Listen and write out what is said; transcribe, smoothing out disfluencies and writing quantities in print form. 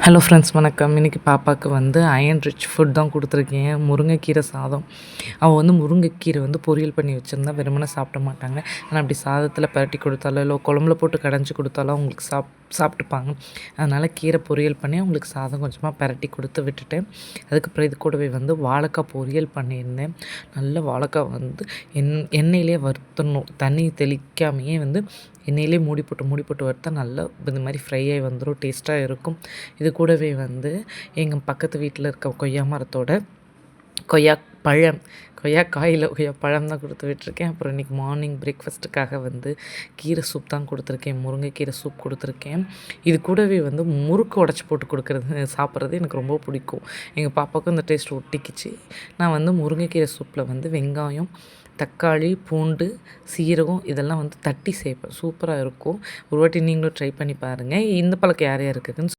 Hello friends, வணக்கம். இன்றைக்கி பாப்பாவுக்கு அயர்ன் ரிச் ஃபுட் தான் கொடுத்துருக்கேன். முருங்கைக்கீரை சாதம். அவள் முருங்கைக்கீரை பொரியல் பண்ணி வச்சுருந்தா வெறுமனே சாப்பிட மாட்டாங்க. ஆனால் அப்படி சாதத்தில் பரட்டி கொடுத்தாலோ இல்லை குழம்புல போட்டு கடைஞ்சி கொடுத்தாலும் அவங்களுக்கு சாப்பிட்டுப்பாங்க. அதனால் கீரை பொரியல் பண்ணி அவங்களுக்கு சாதம் கொஞ்சமாக பரட்டி கொடுத்து விட்டுட்டேன். அதுக்கப்புறம் இது கூடவே வாழைக்காய் பொரியல் பண்ணியிருந்தேன். நல்ல வாழைக்காய் எண்ணெயிலே வறுத்துடணும். தண்ணி தெளிக்காமையே எண்ணெயிலே மூடி போட்டு வறுத்தா நல்லா இந்த மாதிரி ஃப்ரை ஆகி வந்துடும். டேஸ்ட்டாக இருக்கும். இது கூடவே எங்கள் பக்கத்து வீட்டில் இருக்க கொய்யா மரத்தோட கொய்யாப்பழம் தான் கொடுத்து விட்டுருக்கேன். அப்புறம் இன்றைக்கி மார்னிங் பிரேக்ஃபாஸ்ட்டுக்காக கீரை சூப் தான் கொடுத்துருக்கேன். முருங்கைக்கீரை சூப் கொடுத்துருக்கேன். இது கூடவே முறுக்கு உடச்சி போட்டு சாப்பிட்றது எனக்கு ரொம்ப பிடிக்கும். எங்கள் பாப்பாவுக்கும் இந்த டேஸ்ட் ஒட்டிக்கிச்சு. நான் முருங்கைக்கீரை சூப்பில் வெங்காயம், தக்காளி, பூண்டு, சீரகம் இதெல்லாம் தட்டி சேர்ப்பேன். சூப்பராக இருக்கும். ஒரு வாட்டி நீங்களும் ட்ரை பண்ணி பாருங்கள். இந்த பழக்கம் யார் யாருக்குன்னு